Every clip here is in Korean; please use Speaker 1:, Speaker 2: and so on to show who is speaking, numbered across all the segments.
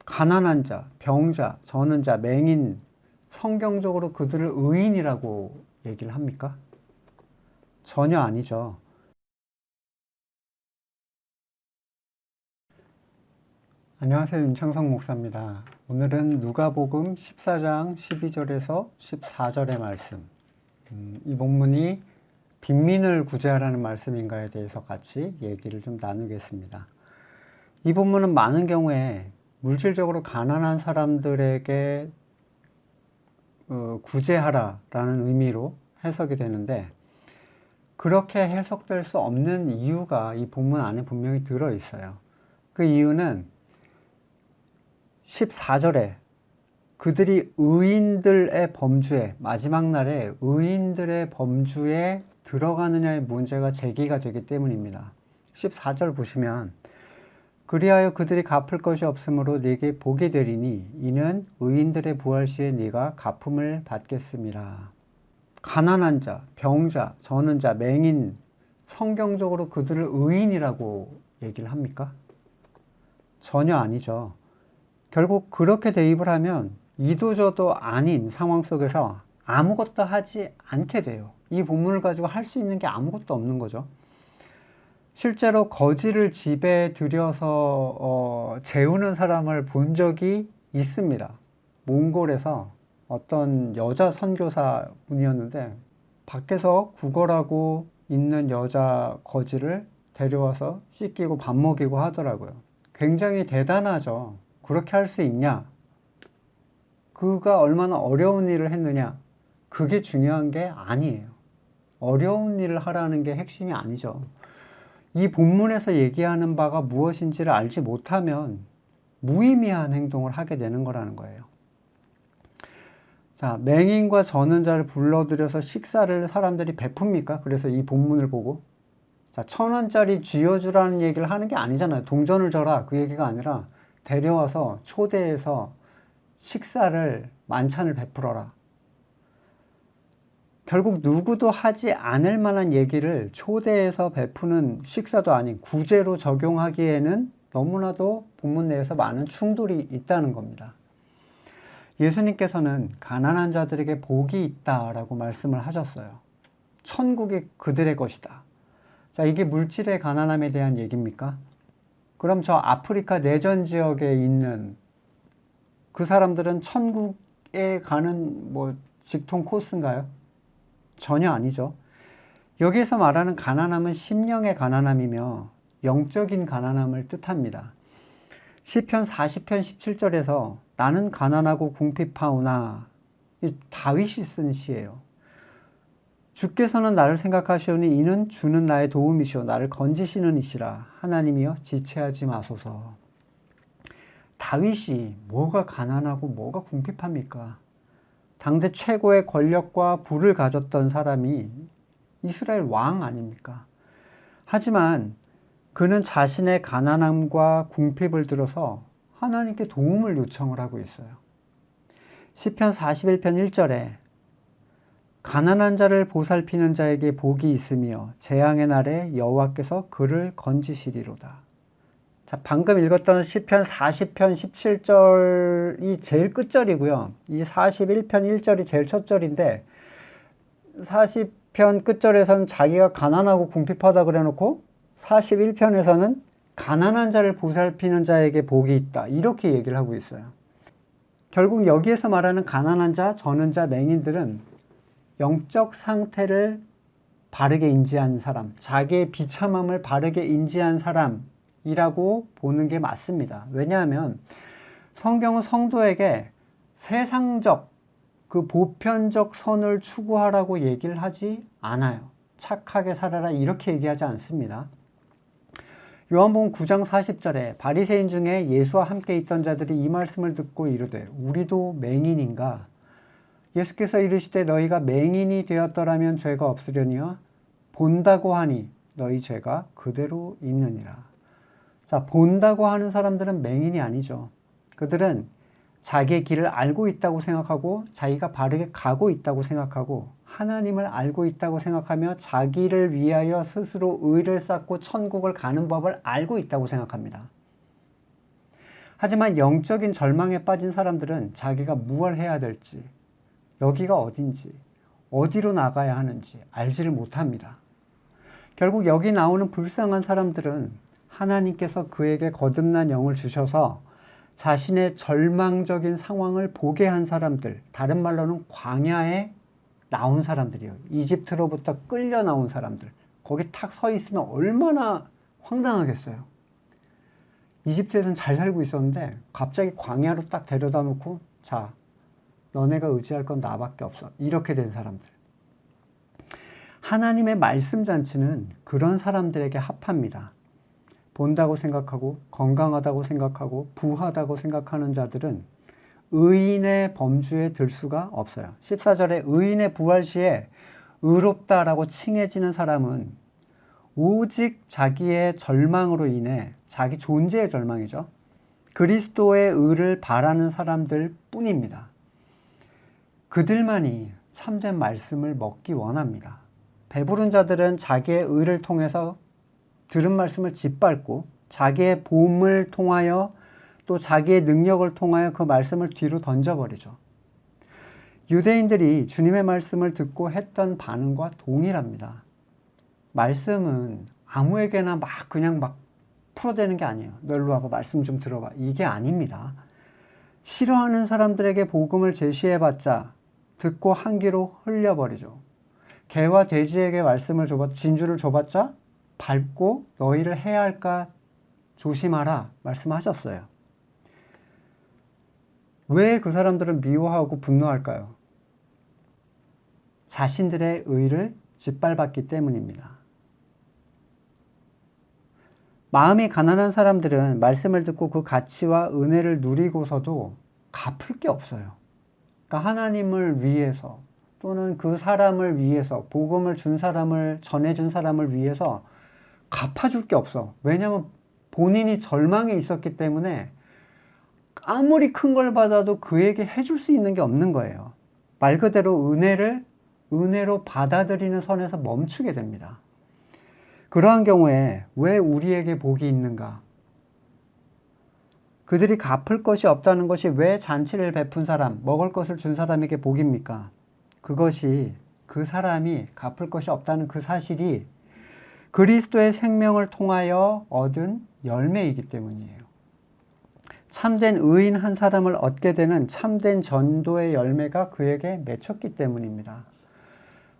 Speaker 1: 가난한 자, 병자, 저는 자, 맹인, 성경적으로 그들을 의인이라고 얘기를 합니까? 전혀 아니죠. 안녕하세요. 윤창성 목사입니다. 오늘은 누가복음 14장 12절에서 14절의 말씀, 이 본문이 빈민을 구제하라는 말씀인가에 대해서 같이 얘기를 좀 나누겠습니다. 이 본문은 많은 경우에 물질적으로 가난한 사람들에게 구제하라라는 의미로 해석이 되는데, 그렇게 해석될 수 없는 이유가 이 본문 안에 분명히 들어있어요. 그 이유는 14절에 그들이 의인들의 범주에, 마지막 날에 의인들의 범주에 들어가느냐의 문제가 제기가 되기 때문입니다. 14절 보시면, 그리하여 그들이 갚을 것이 없으므로 네게 복이 되리니 이는 의인들의 부활 시에 네가 갚음을 받겠음이라. 가난한 자, 병자, 저는 자, 맹인, 성경적으로 그들을 의인이라고 얘기를 합니까? 전혀 아니죠. 결국 그렇게 대입을 하면 이도저도 아닌 상황 속에서 아무것도 하지 않게 돼요. 이 본문을 가지고 할 수 있는 게 아무것도 없는 거죠. 실제로 거지를 집에 들여서 재우는 사람을 본 적이 있습니다. 몽골에서 어떤 여자 선교사 분이었는데 밖에서 구걸하고 있는 여자 거지를 데려와서 씻기고 밥 먹이고 하더라고요. 굉장히 대단하죠. 그렇게 할 수 있냐? 그가 얼마나 어려운 일을 했느냐? 그게 중요한 게 아니에요. 어려운 일을 하라는 게 핵심이 아니죠. 이 본문에서 얘기하는 바가 무엇인지를 알지 못하면 무의미한 행동을 하게 되는 거라는 거예요. 자, 맹인과 저는 자를 불러들여서 식사를 사람들이 베풉니까? 그래서 이 본문을 보고, 자, 1,000원짜리 쥐어주라는 얘기를 하는 게 아니잖아요. 동전을 줘라, 그 얘기가 아니라 데려와서 초대해서 식사를, 만찬을 베풀어라. 결국 누구도 하지 않을 만한 얘기를 초대해서 베푸는 식사도 아닌 구제로 적용하기에는 너무나도 본문 내에서 많은 충돌이 있다는 겁니다. 예수님께서는 가난한 자들에게 복이 있다라고 말씀을 하셨어요. 천국이 그들의 것이다. 자, 이게 물질의 가난함에 대한 얘기입니까? 그럼 저 아프리카 내전 지역에 있는 그 사람들은 천국에 가는 직통 코스인가요? 전혀 아니죠. 여기에서 말하는 가난함은 심령의 가난함이며 영적인 가난함을 뜻합니다. 시편 40편 17절에서 나는 가난하고 궁핍하오나, 다윗이 쓴 시예요. 주께서는 나를 생각하시오니 이는 주는 나의 도움이시오 나를 건지시는 이시라. 하나님이여 지체하지 마소서. 다윗이 뭐가 가난하고 뭐가 궁핍합니까? 당대 최고의 권력과 부를 가졌던 사람이 이스라엘 왕 아닙니까? 하지만 그는 자신의 가난함과 궁핍을 들어서 하나님께 도움을 요청을 하고 있어요. 시편 41편 1절에 가난한 자를 보살피는 자에게 복이 있으며 재앙의 날에 여호와께서 그를 건지시리로다. 자, 방금 읽었던 시편 40편 17절이 제일 끝절이고요. 이 41편 1절이 제일 첫 절인데 40편 끝절에서는 자기가 가난하고 궁핍하다 그래놓고 41편에서는 가난한 자를 보살피는 자에게 복이 있다, 이렇게 얘기를 하고 있어요. 결국 여기에서 말하는 가난한 자, 저는 자, 맹인들은 영적 상태를 바르게 인지한 사람, 자기의 비참함을 바르게 인지한 사람이라고 보는 게 맞습니다. 왜냐하면 성경은 성도에게 세상적, 그 보편적 선을 추구하라고 얘기를 하지 않아요. 착하게 살아라 이렇게 얘기하지 않습니다. 요한복음 9장 40절에 바리새인 중에 예수와 함께 있던 자들이 이 말씀을 듣고 이르되 우리도 맹인인가? 예수께서 이르시되 너희가 맹인이 되었더라면 죄가 없으려니와 본다고 하니 너희 죄가 그대로 있느니라. 자, 본다고 하는 사람들은 맹인이 아니죠. 그들은 자기의 길을 알고 있다고 생각하고 자기가 바르게 가고 있다고 생각하고 하나님을 알고 있다고 생각하며 자기를 위하여 스스로 의를 쌓고 천국을 가는 법을 알고 있다고 생각합니다. 하지만 영적인 절망에 빠진 사람들은 자기가 무엇을 해야 될지, 여기가 어딘지, 어디로 나가야 하는지 알지를 못합니다. 결국 여기 나오는 불쌍한 사람들은 하나님께서 그에게 거듭난 영을 주셔서 자신의 절망적인 상황을 보게 한 사람들, 다른 말로는 광야에 나온 사람들이에요. 이집트로부터 끌려 나온 사람들. 거기 탁 서 있으면 얼마나 황당하겠어요. 이집트에서는 잘 살고 있었는데 갑자기 광야로 딱 데려다 놓고, 자, 너네가 의지할 건 나밖에 없어. 이렇게 된 사람들. 하나님의 말씀 잔치는 그런 사람들에게 합합니다. 본다고 생각하고 건강하다고 생각하고 부하다고 생각하는 자들은 의인의 범주에 들 수가 없어요. 14절에 의인의 부활 시에 의롭다라고 칭해지는 사람은 오직 자기의 절망으로 인해, 자기 존재의 절망이죠, 그리스도의 의를 바라는 사람들 뿐입니다. 그들만이 참된 말씀을 먹기 원합니다. 배부른 자들은 자기의 의를 통해서 들은 말씀을 짓밟고 자기의 보험을 통하여 또 자기의 능력을 통하여 그 말씀을 뒤로 던져버리죠. 유대인들이 주님의 말씀을 듣고 했던 반응과 동일합니다. 말씀은 아무에게나 그냥 풀어대는 게 아니에요. 너 일로 와봐, 말씀 좀 들어봐. 이게 아닙니다. 싫어하는 사람들에게 복음을 제시해봤자 듣고 한 귀로 흘려버리죠. 개와 돼지에게 말씀을 진주를 줘봤자 밟고 너희를 해야 할까 조심하라 말씀하셨어요. 왜 그 사람들은 미워하고 분노할까요? 자신들의 의를 짓밟았기 때문입니다. 마음이 가난한 사람들은 말씀을 듣고 그 가치와 은혜를 누리고서도 갚을 게 없어요. 그러니까 하나님을 위해서 또는 그 사람을 위해서, 복음을 준 사람을, 전해준 사람을 위해서 갚아줄 게 없어. 왜냐하면 본인이 절망에 있었기 때문에 아무리 큰 걸 받아도 그에게 해줄 수 있는 게 없는 거예요. 말 그대로 은혜로 받아들이는 선에서 멈추게 됩니다. 그러한 경우에 왜 우리에게 복이 있는가? 그들이 갚을 것이 없다는 것이 왜 잔치를 베푼 사람, 먹을 것을 준 사람에게 복입니까? 그것이 그 사람이 갚을 것이 없다는 그 사실이 그리스도의 생명을 통하여 얻은 열매이기 때문이에요. 참된 의인 한 사람을 얻게 되는 참된 전도의 열매가 그에게 맺혔기 때문입니다.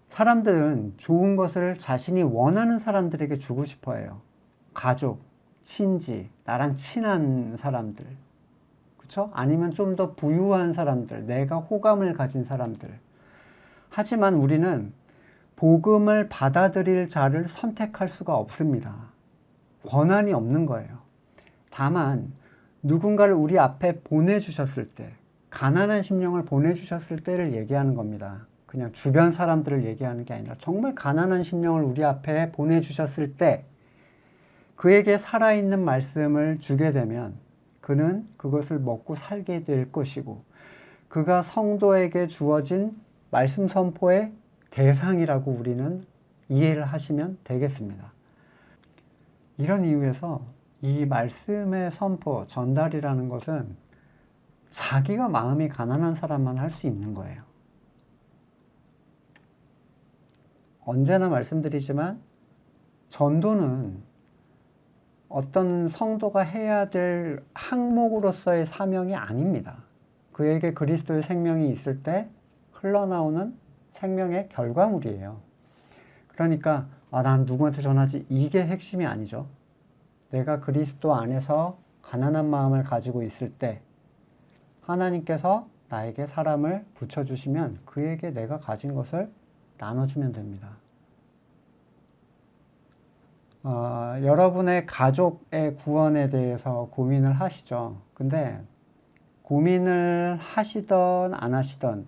Speaker 1: 사람들은 좋은 것을 자신이 원하는 사람들에게 주고 싶어 해요. 가족, 친지, 나랑 친한 사람들, 그렇죠? 아니면 좀 더 부유한 사람들, 내가 호감을 가진 사람들. 하지만 우리는 복음을 받아들일 자를 선택할 수가 없습니다. 권한이 없는 거예요. 다만 누군가를 우리 앞에 보내주셨을 때, 가난한 심령을 보내주셨을 때를 얘기하는 겁니다. 그냥 주변 사람들을 얘기하는 게 아니라 정말 가난한 심령을 우리 앞에 보내주셨을 때 그에게 살아있는 말씀을 주게 되면 그는 그것을 먹고 살게 될 것이고, 그가 성도에게 주어진 말씀 선포의 대상이라고 우리는 이해를 하시면 되겠습니다. 이런 이유에서 이 말씀의 선포, 전달이라는 것은 자기가 마음이 가난한 사람만 할 수 있는 거예요. 언제나 말씀드리지만 전도는 어떤 성도가 해야 될 항목으로서의 사명이 아닙니다. 그에게 그리스도의 생명이 있을 때 흘러나오는 생명의 결과물이에요. 그러니까 난 누구한테 전하지, 이게 핵심이 아니죠. 내가 그리스도 안에서 가난한 마음을 가지고 있을 때 하나님께서 나에게 사람을 붙여주시면 그에게 내가 가진 것을 나눠주면 됩니다. 여러분의 가족의 구원에 대해서 고민을 하시죠. 근데 고민을 하시던 안 하시던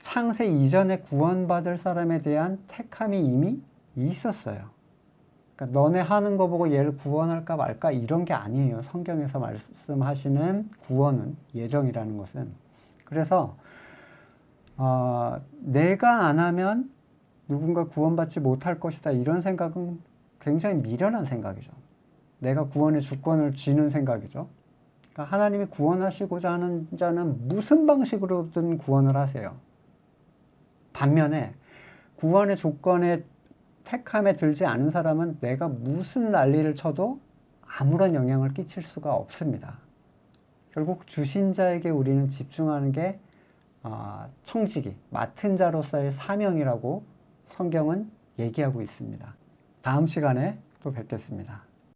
Speaker 1: 창세 이전에 구원받을 사람에 대한 택함이 이미 있었어요. 그러니까 너네 하는 거 보고 얘를 구원할까 말까 이런 게 아니에요. 성경에서 말씀하시는 구원은, 예정이라는 것은. 그래서 내가 안 하면 누군가 구원받지 못할 것이다, 이런 생각은 굉장히 미련한 생각이죠. 내가 구원의 주권을 쥐는 생각이죠. 그러니까 하나님이 구원하시고자 하는 자는 무슨 방식으로든 구원을 하세요. 반면에 구원의 조건에 택함에 들지 않은 사람은 내가 무슨 난리를 쳐도 아무런 영향을 끼칠 수가 없습니다. 결국 주신 자에게 우리는 집중하는 게 청지기, 맡은 자로서의 사명이라고 성경은 얘기하고 있습니다. 다음 시간에 또 뵙겠습니다.